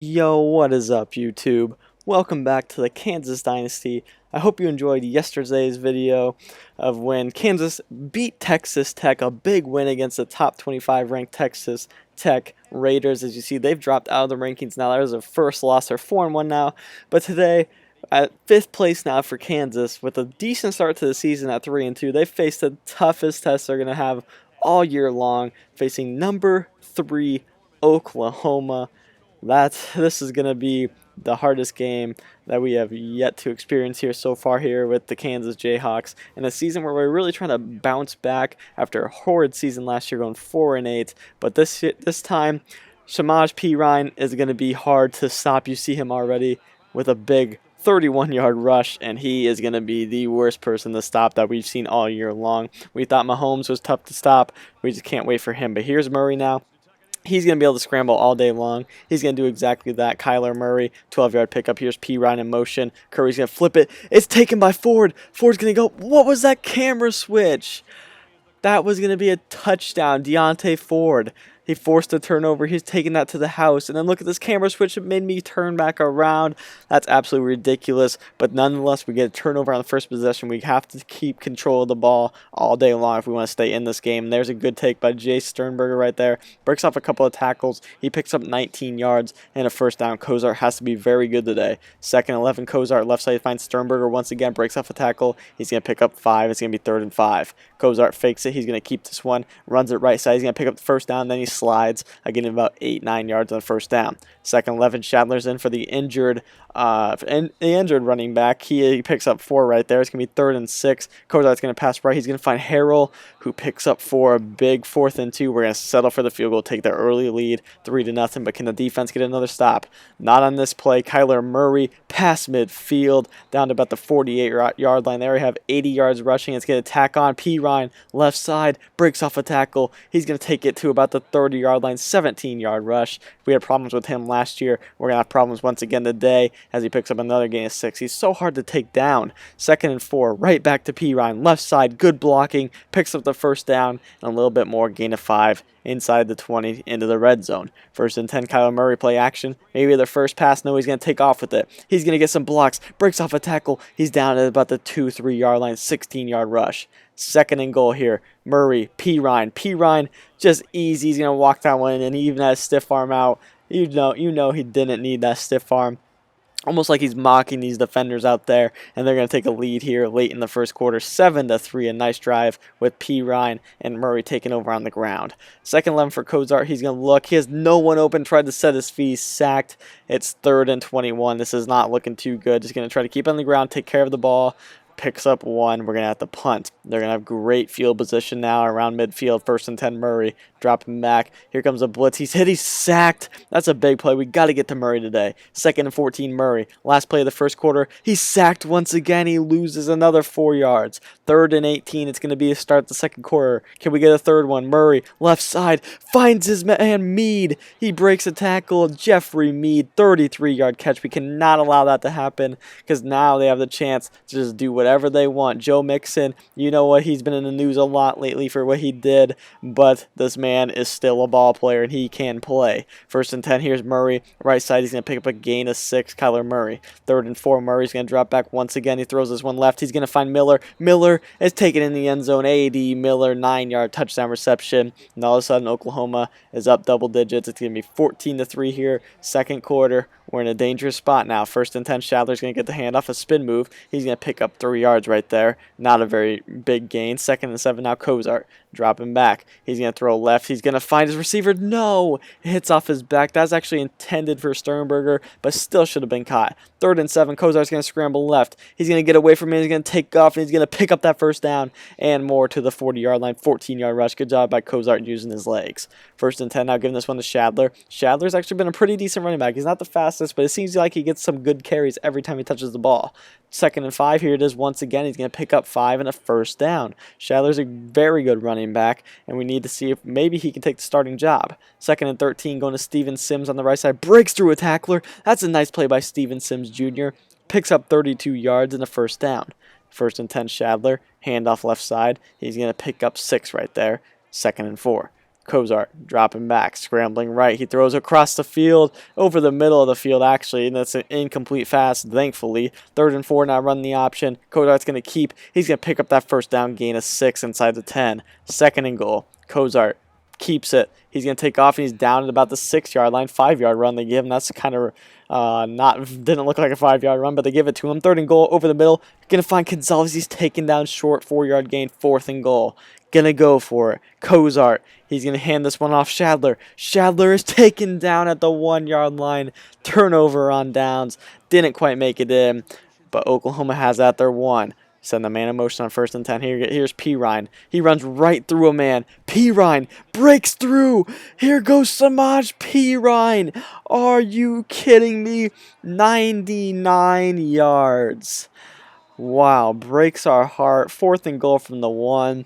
Yo, what is up, YouTube? Welcome back to the Kansas Dynasty. I hope you enjoyed yesterday's video of when Kansas beat Texas Tech, a big win against the top 25 ranked Texas Tech Raiders. As you see, they've dropped out of the rankings now. That was their first loss. They're 4-1 now. But today, at 5th place now for Kansas, with a decent start to the season at 3-2, they face the toughest test they're going to have all year long, facing number 3 Oklahoma. This is going to be the hardest game that we have yet to experience here so far here with the Kansas Jayhawks in a season where we're really trying to bounce back after a horrid season last year going 4-8. But this time, Shamaj P. Ryan is going to be hard to stop. You see him already with a big 31-yard rush, and he is going to be the worst person to stop that we've seen all year long. We thought Mahomes was tough to stop. We just can't wait for him. But here's Murray now. He's going to be able to scramble all day long. He's going to do exactly that. Kyler Murray, 12-yard pickup. Here's P. Ryan in motion. Curry's going to flip it. It's taken by Ford. Ford's going to go. What was that camera switch? That was going to be a touchdown. Deontay Ford. He forced a turnover. He's taking that to the house. And then look at this camera switch. It made me turn back around. That's absolutely ridiculous. But nonetheless, we get a turnover on the first possession. We have to keep control of the ball all day long if we want to stay in this game. And there's a good take by Jay Sternberger right there. Breaks off a couple of tackles. He picks up 19 yards and a first down. Kozart has to be very good today. 2nd and 11. Kozart left side finds Sternberger once again. Breaks off a tackle. He's going to pick up 5. It's going to be 3rd and 5. Kozart fakes it. He's going to keep this one. Runs it right side. He's going to pick up the first down. Then he slides, getting about 8-9 yards on the first down. 2nd 11, Shadler's in for the injured running back. He picks up 4 right there. It's going to be 3rd and 6. Kozart's going to pass right. He's going to find Harrell, who picks up 4, a big 4th and 2. We're going to settle for the field goal, take the early lead, 3-0. But can the defense get another stop? Not on this play. Kyler Murray, past midfield, down to about the 48-yard line. There we have 80 yards rushing. It's going to tack on. P. Ryan, left side, breaks off a tackle. He's going to take it to about the 30-yard line, 17-yard rush. We had problems with him last year. We're going to have problems once again today as he picks up another gain of 6. He's so hard to take down. 2nd and 4, right back to P. Ryan, left side, good blocking, picks up the first down, and a little bit more, gain of 5 inside the 20 into the red zone. 1st and 10, Kyler Murray play action. Maybe the first pass. No, he's going to take off with it. He's going to get some blocks, breaks off a tackle. He's down at about the 2-3 yard line, 16-yard rush. 2nd and goal here. Murray, P. Ryan. P. Ryan, just easy. He's going to walk that one in, and he even has a stiff arm out. You know he didn't need that stiff arm. Almost like he's mocking these defenders out there, and they're going to take a lead here late in the first quarter, 7-3. A nice drive with P. Ryan and Murray taking over on the ground. 2nd 11 for Kozart. He's going to look. He has no one open. Tried to set his feet. Sacked. It's 3rd and 21. This is not looking too good. Just going to try to keep on the ground, take care of the ball. Picks up 1. We're going to have to punt. They're going to have great field position now around midfield. 1st and 10, Murray. Dropping back. Here comes a blitz. He's hit. He's sacked. That's a big play. We got to get to Murray today. 2nd and 14, Murray. Last play of the first quarter. He's sacked once again. He loses another 4 yards. 3rd and 18. It's going to be a start the second quarter. Can we get a third one? Murray, left side. Finds his man, Mead. He breaks a tackle. Jeffrey Mead, 33-yard catch. We cannot allow that to happen because now they have the chance to just do whatever they want. Joe Mixon, you know what? He's been in the news a lot lately for what he did, but this man is still a ball player and he can play. 1st and 10, here's Murray. Right side, he's going to pick up a gain of 6. Kyler Murray. 3rd and 4, Murray's going to drop back once again. He throws this one left. He's going to find Miller. Miller is taken in the end zone. A.D. Miller, 9-yard touchdown reception. And all of a sudden, Oklahoma is up double digits. It's going to be 14-3 here. Second quarter. We're in a dangerous spot now. 1st and 10, Shadler's going to get the handoff, a spin move. He's going to pick up 3 yards right there. Not a very big gain. 2nd and 7, now Kozart dropping back. He's going to throw left. He's going to find his receiver. No! It hits off his back. That's actually intended for Sternberger, but still should have been caught. 3rd and 7, Kozart's going to scramble left. He's going to get away from him. He's going to take off, and he's going to pick up that first down and more to the 40-yard line. 14-yard rush. Good job by Kozart using his legs. 1st and 10, now giving this one to Shadler. Shadler's actually been a pretty decent running back. He's not the fastest, but it seems like he gets some good carries every time he touches the ball. 2nd and 5, here it is once again. He's going to pick up 5 and a first down. Shadler's a very good running back, and we need to see if maybe he can take the starting job. 2nd and 13, going to Steven Sims on the right side. Breaks through a tackler. That's a nice play by Steven Sims Jr. Picks up 32 yards and a first down. 1st and 10, Shadler. Handoff left side. He's going to pick up 6 right there. 2nd and 4. Kozart dropping back, scrambling right. He throws across the field, over the middle of the field actually, and that's an incomplete pass, thankfully. 3rd and 4 now, run the option. Kozart's going to keep. He's going to pick up that first down, gain of 6 inside the 10. 2nd and goal. Kozart keeps it. He's going to take off, and he's down at about the 6-yard line. 5-yard run they give him. That's kind of didn't look like a 5-yard run, but they give it to him. 3rd and goal, over the middle. Going to find Gonzalez. He's taken down short. 4-yard gain. 4th and goal. Gonna go for it. Kozart. He's gonna hand this one off Shadler. Shadler is taken down at the 1-yard line. Turnover on downs. Didn't quite make it in, but Oklahoma has that their 1. Send the man in motion on 1st and 10. Here's Pirine. He runs right through a man. Pirine breaks through. Here goes Samaj Pirine. Are you kidding me? 99 yards. Wow, breaks our heart. 4th and goal from the 1.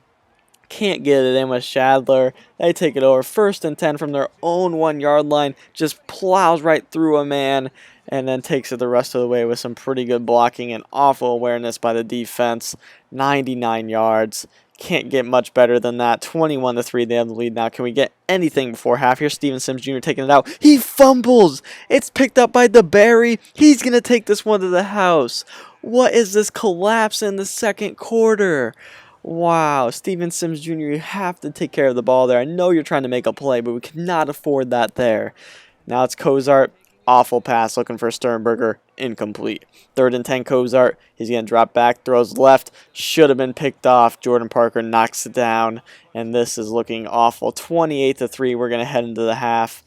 Can't get it in with Shadler. They take it over. 1st and 10 from their own 1-yard line. Just plows right through a man and then takes it the rest of the way with some pretty good blocking and awful awareness by the defense. 99 yards. Can't get much better than that. 21-3, they have the lead now. Can we get anything before half? Here's Steven Sims Jr. taking it out. He fumbles. It's picked up by DeBerry. He's going to take this one to the house. What is this collapse in the 2nd quarter? Wow, Steven Sims Jr., you have to take care of the ball there. I know you're trying to make a play, but we cannot afford that there. Now it's Kozart. Awful pass looking for Sternberger. Incomplete. 3rd and 10, Kozart. He's going to drop back, throws left. Should have been picked off. Jordan Parker knocks it down, and this is looking awful. 28-3, we're going to head into the half.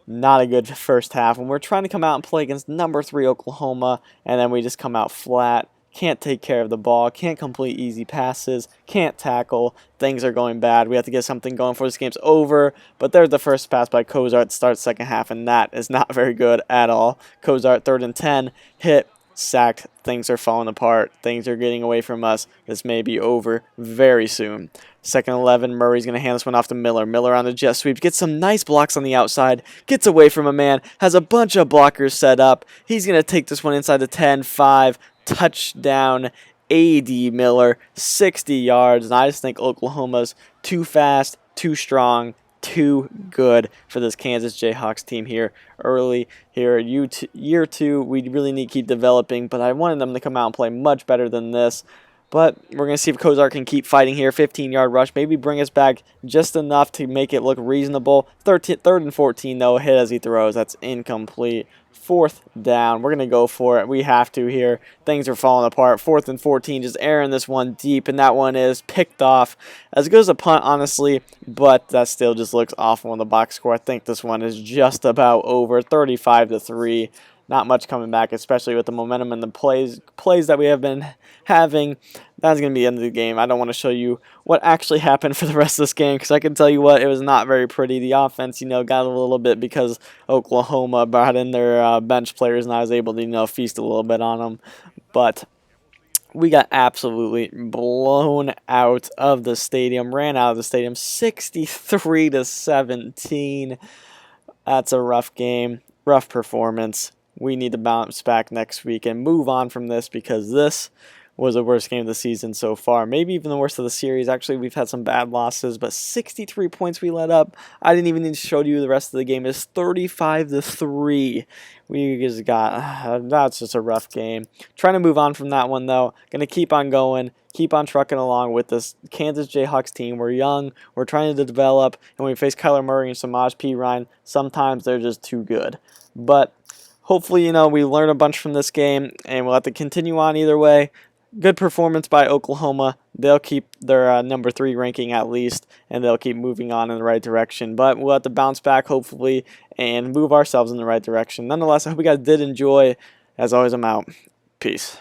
Not a good first half. And we're trying to come out and play against number 3 Oklahoma, and then we just come out flat. Can't take care of the ball, can't complete easy passes, can't tackle. Things are going bad. We have to get something going before this game's over. But there's the first pass by Kozart to start 2nd half, and that is not very good at all. Kozart, 3rd and 10, hit, sacked. Things are falling apart. Things are getting away from us. This may be over very soon. 2nd and 11, Murray's going to hand this one off to Miller. Miller on the jet sweep. Gets some nice blocks on the outside. Gets away from a man. Has a bunch of blockers set up. He's going to take this one inside the 10, 5. Touchdown, A.D. Miller, 60 yards. And I just think Oklahoma's too fast, too strong, too good for this Kansas Jayhawks team here early here. Year 2, we really need to keep developing, but I wanted them to come out and play much better than this. But we're going to see if Kozart can keep fighting here. 15-yard rush. Maybe bring us back just enough to make it look reasonable. 3rd and 14, though. Hit as he throws. That's incomplete. 4th down. We're going to go for it. We have to here. Things are falling apart. 4th and 14. Just airing this one deep. And that one is picked off. As good as a punt, honestly. But that still just looks awful in the box score. I think this one is just about over. 35-3. Not much coming back, especially with the momentum and the plays that we have been having. That's going to be the end of the game. I don't want to show you what actually happened for the rest of this game because I can tell you what, it was not very pretty. The offense, got a little bit because Oklahoma brought in their bench players and I was able to, feast a little bit on them. But we got absolutely blown out of the stadium, ran out of the stadium 63-17. That's a rough game, rough performance. We need to bounce back next week and move on from this because this was the worst game of the season so far. Maybe even the worst of the series. Actually, we've had some bad losses, but 63 points we let up. I didn't even need to show you the rest of the game. It's 35-3. We just got, that's just a rough game. Trying to move on from that one, though. Going to keep on going, keep on trucking along with this Kansas Jayhawks team. We're young, we're trying to develop, and when we face Kyler Murray and Samaj Pirine, sometimes they're just too good. But hopefully, we learn a bunch from this game, and we'll have to continue on either way. Good performance by Oklahoma. They'll keep their number 3 ranking at least, and they'll keep moving on in the right direction. But we'll have to bounce back, hopefully, and move ourselves in the right direction. Nonetheless, I hope you guys did enjoy. As always, I'm out. Peace.